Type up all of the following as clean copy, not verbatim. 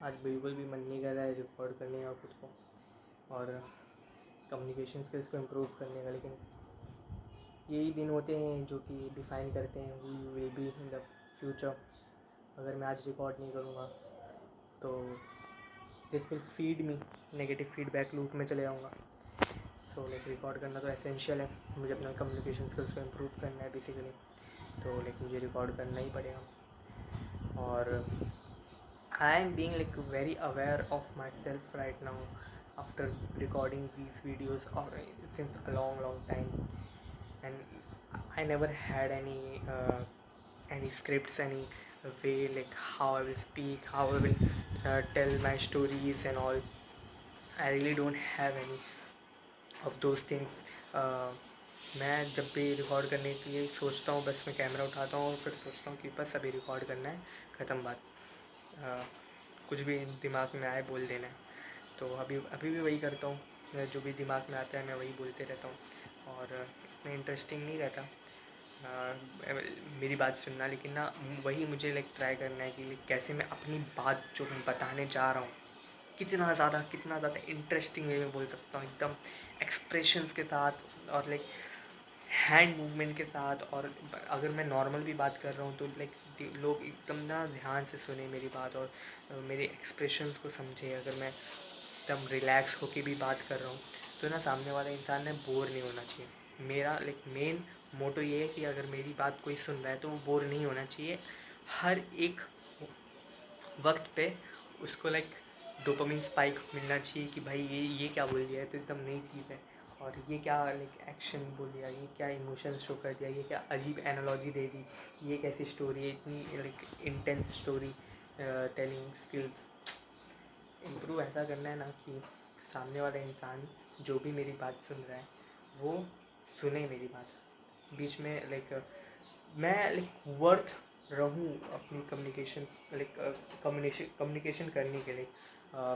आज बिल्कुल भी मन नहीं कर रहा है रिकॉर्ड करने का खुद को और कम्युनिकेशन स्किल्स को इम्प्रूव करने का, लेकिन यही दिन होते हैं जो कि डिफ़ाइन करते हैं who you will be in the future. अगर मैं आज रिकॉर्ड नहीं करूँगा तो this will feed me negative feedback loop में चले जाऊँगा। सो लाइक रिकॉर्ड करना तो एसेंशियल है, मुझे अपना कम्युनिकेशन स्किल्स को इम्प्रूव करना है बेसिकली, तो लाइक मुझे रिकॉर्ड करना ही पड़ेगा। और I am being like very aware of myself right now after recording these videos और since a long time, and I never had any scripts, any way like how I will speak, how I will tell my stories and all. I really don't have any of those things. मैं जब भी record करने के लिए सोचता हूँ बस मैं कैमरा उठाता हूँ और फिर सोचता हूँ कि बस अभी रिकॉर्ड करना है, ख़त्म बात। कुछ भी दिमाग में आए बोल देना है, तो अभी भी वही करता हूँ। जो भी दिमाग में आता है मैं वही बोलते रहता हूँ और इतना इंटरेस्टिंग नहीं रहता मेरी बात सुनना, लेकिन ना वही मुझे लाइक ट्राई करना है कि लाइक कैसे मैं अपनी बात जो मैं बताने जा रहा हूँ कितना ज़्यादा इंटरेस्टिंग वे में बोल सकता हूँ, एकदम एक्सप्रेशंस के साथ और लाइक हैंड मूवमेंट के साथ। और अगर मैं नॉर्मल भी बात कर रहा हूँ तो लाइक लोग एकदम ना ध्यान से सुने मेरी बात और मेरे एक्सप्रेशंस को समझे। अगर मैं एकदम रिलैक्स होके भी बात कर रहा हूँ तो ना सामने वाला इंसान ने बोर नहीं होना चाहिए। मेरा लाइक मेन मोटो ये है कि अगर मेरी बात कोई सुन रहा है तो वो बोर नहीं होना चाहिए। हर एक वक्त पे उसको लाइक डोपामिन स्पाइक मिलना चाहिए कि भाई ये क्या बोल दिया है, तो एकदम नई चीज़ है और ये क्या लाइक एक्शन बोल दिया, ये क्या इमोशंस शो कर दिया, ये क्या अजीब एनालॉजी दे दी, ये कैसी स्टोरी है, इतनी like intense story telling skills. Improve ऐसा करना है ना कि सामने वाला इंसान जो भी मेरी बात सुन रहा है वो सुने मेरी बात। बीच में लाइक मैं लाइक वर्थ रहूँ अपनी कम्युनिकेशन करने के लिए।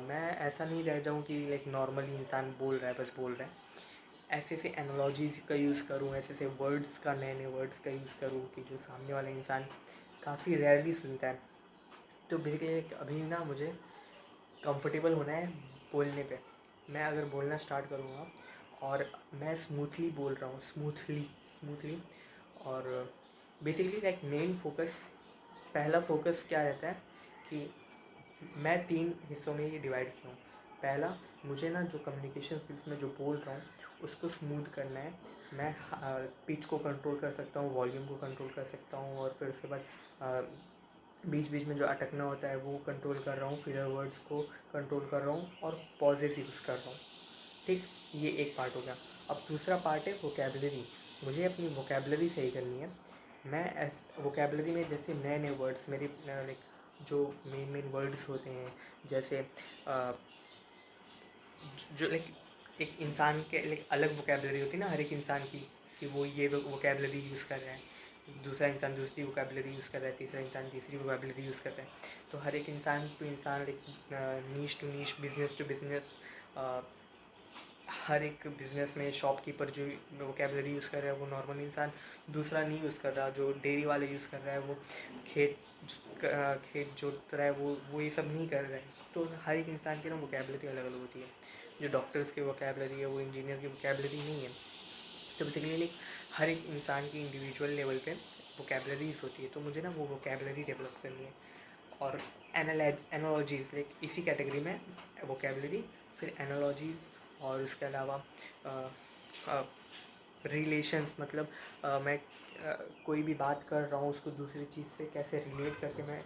मैं ऐसा नहीं रह जाऊँ कि लाइक नॉर्मली इंसान बोल रहा है बस बोल रहा है। ऐसे ऐसे एनालॉजीज़ का यूज़ करूँ, ऐसे ऐसे वर्ड्स का नए वर्ड्स का यूज़ करूँ कि जो सामने वाला इंसान काफ़ी रेयरली सुनता है। तो बेसिकली अभी ना मुझे कंफर्टेबल होना है बोलने पे। मैं अगर बोलना स्टार्ट करूँगा और मैं स्मूथली बोल रहा हूँ, स्मूथली और बेसिकली लाइक मेन फोकस, पहला फोकस क्या रहता है कि मैं 3 हिस्सों में ये डिवाइड किया हूँ। पहला, मुझे ना जो कम्युनिकेशन स्किल्स में जो बोल रहा हूँ उसको स्मूथ करना है। मैं पिच को कंट्रोल कर सकता हूँ, वॉल्यूम को कंट्रोल कर सकता हूँ और फिर उसके बाद बीच बीच में जो अटकना होता है वो कंट्रोल कर रहा हूँ, फिलर वर्ड्स को कंट्रोल कर रहा हूँ और पॉजेस यूज़ कर रहा हूँ। ठीक, ये एक पार्ट हो गया। अब दूसरा पार्ट है वोकेबलरी। मुझे अपनी वोकेबलरी सही करनी है। मैं वोकेबलरी में जैसे नए नए वर्ड्स मेरे लाइक जो मेन वर्ड्स होते हैं, जैसे जो लाइक एक इंसान के लाइक अलग वोकेबलरी होती है ना हर एक इंसान की, कि वो ये वोकेबलरी यूज़ कर रहा है, दूसरा इंसान दूसरी वोकेबलरी यूज़ कर रहा है, तीसरा इंसान तीसरी वोकेबलरी यूज़ कर रहा है। तो हर एक इंसान टू इंसान like niche to niche, business to business, हर एक बिज़नेस में शॉपकीपर जो वोकेबलरी यूज़ कर रहा है वो नॉर्मल इंसान दूसरा नहीं यूज़ कर रहा। जो डेयरी वाले यूज़ कर रहा है, वो खेत जोत रहा है, वो ये सब नहीं कर रहा है। तो हर एक इंसान की ना वोकेबलरी अलग अलग होती है। जो डॉक्टर्स की वोकेबलरी है वो इंजीनियर की वोकेबलरी नहीं है। तो बेसिकली हर एक इंसान की इंडिविजुअल लेवल पे वोकेबलरीज होती है। तो मुझे ना वो वोकेबलरी डेवलप करनी है। और एनालॉजीज़ लाइक इसी कैटेगरी में वोकेबलरी, फिर एनालॉजीज़ और उसके अलावा रिलेशंस, मतलब मैं कोई भी बात कर रहा हूँ उसको दूसरी चीज़ से कैसे रिलेट करके मैं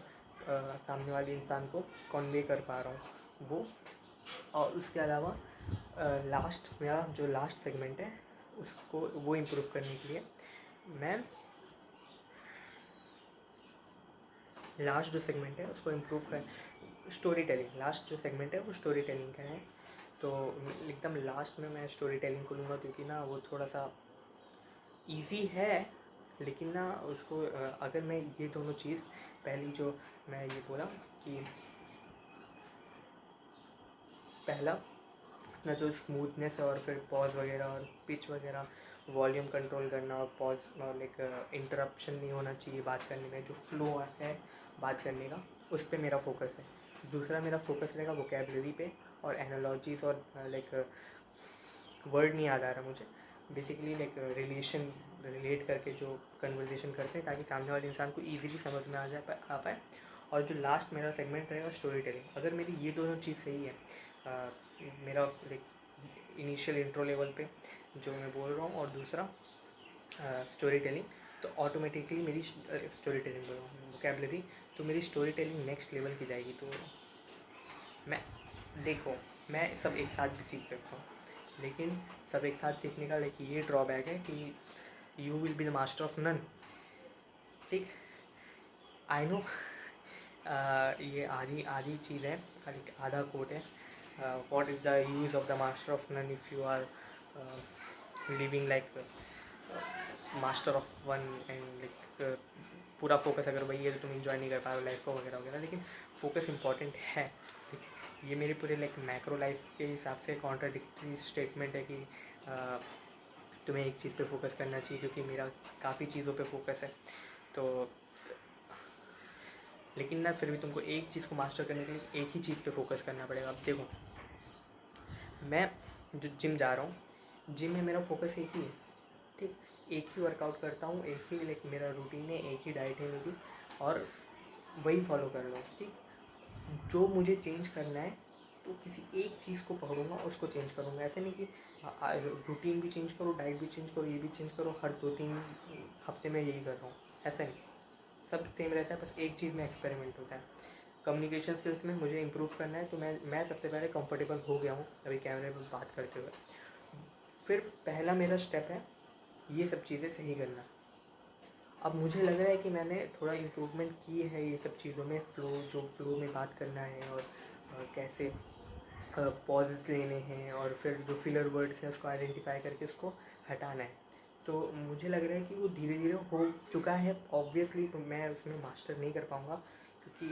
सामने वाले इंसान को कन्वे कर पा रहा हूँ वो। और उसके अलावा लास्ट, मेरा जो लास्ट सेगमेंट है उसको वो इम्प्रूव करने के लिए मैं लास्ट जो सेगमेंट है उसको इम्प्रूव कर स्टोरी टेलिंग। लास्ट जो सेगमेंट है वो स्टोरी टेलिंग का है। तो एकदम लास्ट में मैं स्टोरी टेलिंग को लूँगा क्योंकि ना वो थोड़ा सा इजी है, लेकिन ना उसको अगर मैं ये दोनों चीज़, पहली जो मैं ये बोला कि पहला अपना जो स्मूथनेस है और फिर पॉज वगैरह और पिच वगैरह, वॉल्यूम कंट्रोल करना और पॉज और लाइक इंटरप्शन नहीं होना चाहिए बात करने में, जो फ्लो है बात करने का उस पर मेरा फोकस है। दूसरा मेरा फोकस रहेगा वोकेबलरी पे और एनालॉजीज और लाइक वर्ड नहीं याद आ रहा मुझे, बेसिकली लाइक रिलेट करके जो कन्वर्जेशन करते हैं ताकि सामने वाले इंसान को ईजिली समझ में आ पाए। और जो लास्ट मेरा सेगमेंट रहेगा स्टोरी टेलिंग। अगर मेरी ये दोनों चीज़ सही है, मेरा लाइक इनिशियल इंट्रो लेवल पे जो मैं बोल रहा हूँ और दूसरा स्टोरी टेलिंग, तो ऑटोमेटिकली मेरी स्टोरी टेलिंग बोल रहा हूँ वोकेबलरी, तो मेरी स्टोरी टेलिंग नेक्स्ट लेवल की जाएगी। तो मैं देखो, मैं सब एक साथ भी सीख सकता हूँ, लेकिन सब एक साथ सीखने का लाइक ये ड्रॉबैक है कि you will be the master of none. ठीक, आई नो ये आधी चीज़ है, आधा कोट है। What is the use of the master of none if you are living like master of one and like पूरा फोकस अगर वही है तो तुम इंजॉय नहीं कर पा रहे हो लाइफ को वगैरह वगैरह। लेकिन फोकस इंपॉर्टेंट है। ये मेरे पूरे लाइक मैक्रो लाइफ के हिसाब से कॉन्ट्राडिक्टरी स्टेटमेंट है कि तुम्हें एक चीज़ पे फोकस करना चाहिए, क्योंकि मेरा काफ़ी चीज़ों पे फोकस है। तो लेकिन ना फिर भी तुमको एक चीज़ को मास्टर करने के लिए एक ही चीज़ पे फोकस करना पड़ेगा। अब देखो, मैं जो जिम जा रहा हूँ, जिम में मेरा फोकस एक ही है। ठीक, एक ही वर्कआउट करता हूँ, एक ही लाइक मेरा रूटीन है, एक ही डाइट है मेरी, और वही फॉलो कर रहा हूँ। ठीक, जो मुझे चेंज करना है तो किसी एक चीज़ को पकड़ूंगा, उसको चेंज करूँगा। ऐसे नहीं कि रूटीन भी चेंज करो, डाइट भी चेंज करो, ये भी चेंज करो, हर 2-3 हफ्ते में यही कर रहा हूँ, ऐसा नहीं। सब सेम रहता है, बस एक चीज़ में एक्सपेरिमेंट होता है। कम्युनिकेशन स्किल्स में मुझे इंप्रूव करना है, तो मैं सबसे पहले कंफर्टेबल हो गया हूँ अभी कैमरे में बात करते हुए। फिर पहला मेरा स्टेप है ये सब चीज़ें सही करना। अब मुझे लग रहा है कि मैंने थोड़ा इम्प्रूवमेंट की है ये सब चीज़ों में, फ्लो में बात करना है, और कैसे पॉजेस लेने हैं, और फिर जो फिलर वर्ड्स हैं उसको आइडेंटिफाई करके उसको हटाना है। तो मुझे लग रहा है कि वो धीरे धीरे हो चुका है। ऑब्वियसली तो मैं उसमें मास्टर नहीं कर पाऊँगा, क्योंकि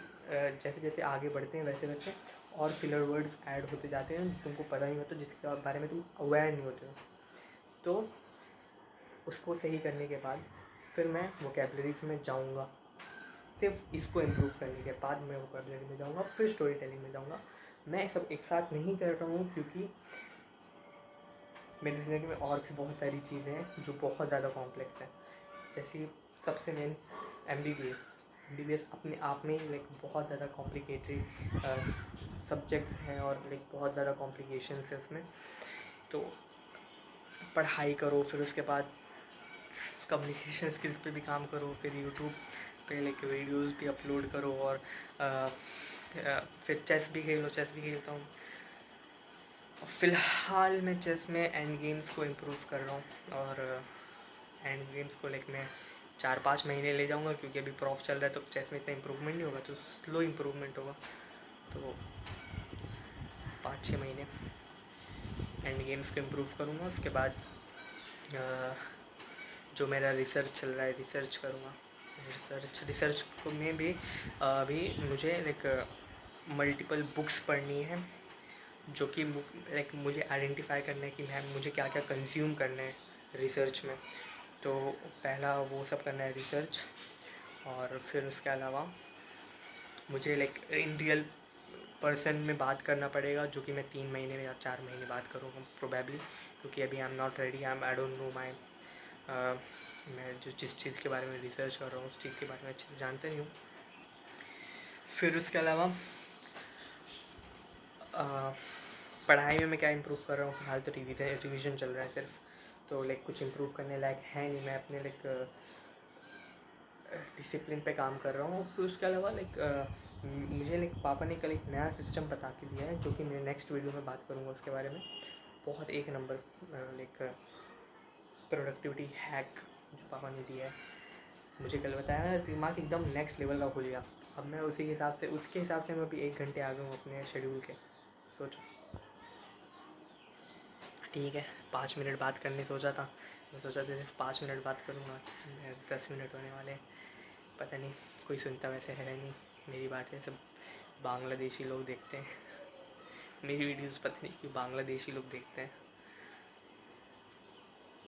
जैसे जैसे आगे बढ़ते हैं वैसे वैसे और फिलर वर्ड्स ऐड होते जाते हैं तुमको पता नहीं होता, जिसके बारे में तुम अवेयर नहीं होते हो। तो उसको सही करने के बाद फिर मैं वोकेबलरीज में जाऊँगा। सिर्फ इसको इम्प्रूव करने के बाद मैं वोकेबलरी में जाऊँगा, फिर स्टोरी टेलिंग में जाऊँगा। मैं सब एक साथ नहीं कर रहा हूँ, क्योंकि मेरी ज़िंदगी में और भी बहुत सारी चीज़ें हैं जो बहुत ज़्यादा कॉम्प्लेक्स हैं। जैसे सबसे मेन MBBS अपने आप में ही लाइक बहुत ज़्यादा कॉम्प्लिकेटेड सब्जेक्ट्स हैं, और लाइक बहुत ज़्यादा कॉम्प्लिकेशंस है उसमें। तो पढ़ाई करो, फिर उसके बाद कम्युनिकेशन स्किल्स पे भी काम करो, फिर यूट्यूब पे लाइक वीडियोस भी अपलोड करो, और फिर चेस भी खेलता हूँ। फ़िलहाल मैं चेस में एंड गेम्स को इम्प्रूव कर रहा हूँ, और एंड गेम्स को लाइक मैं 4-5 महीने ले जाऊँगा, क्योंकि अभी प्रॉफ चल रहा है तो चेस में इतना इम्प्रूवमेंट नहीं होगा, तो स्लो इम्प्रूवमेंट होगा। तो 5-6 महीने एंड गेम्स को इम्प्रूव करूँगा। उसके बाद जो मेरा रिसर्च चल रहा है, रिसर्च करूँगा। रिसर्च में भी अभी मुझे लाइक मल्टीपल बुक्स पढ़नी है, जो कि लाइक मुझे आइडेंटिफाई करना है कि मुझे क्या क्या कंज्यूम करना है रिसर्च में। तो पहला वो सब करना है रिसर्च, और फिर उसके अलावा मुझे लाइक इन रियल पर्सन में बात करना पड़ेगा, जो कि मैं 3 महीने या 4 महीने बात करूँगा प्रोबेबली, क्योंकि अभी I am not ready, I don't know my मैं जिस चीज़ के बारे में रिसर्च कर रहा हूँ उस चीज़ के बारे में अच्छे से जानते नहीं हूँ। फिर उसके अलावा पढ़ाई में मैं क्या इम्प्रूव कर रहा हूँ, फिलहाल तो रिवीजन चल रहा है सिर्फ, तो लाइक कुछ इम्प्रूव करने लायक है नहीं। मैं अपने लाइक डिसिप्लिन पे काम कर रहा हूँ। फिर उसके अलावा लाइक मुझे लाइक पापा ने कल एक नया सिस्टम बता के दिया है, जो कि मैं नेक्स्ट वीडियो में बात करूँगा उसके बारे में। बहुत एक नंबर लाइक प्रोडक्टिविटी हैक जो पापा ने दिया है, मुझे कल बताया ना, दिमाग एकदम नेक्स्ट लेवल का खुल गया। अब मैं उसके हिसाब से मैं अभी 1 घंटे आ गया हूँ अपने शेड्यूल के। सोचो, ठीक है 5 मिनट बात करने सोचा था, मैं सोचा था सिर्फ 5 मिनट बात करूँगा, 10 मिनट होने वाले। पता नहीं कोई सुनता वैसे है नहीं मेरी बातें, सब बांग्लादेशी लोग देखते हैं मेरी वीडियोस, पता नहीं क्यों बांग्लादेशी लोग देखते हैं।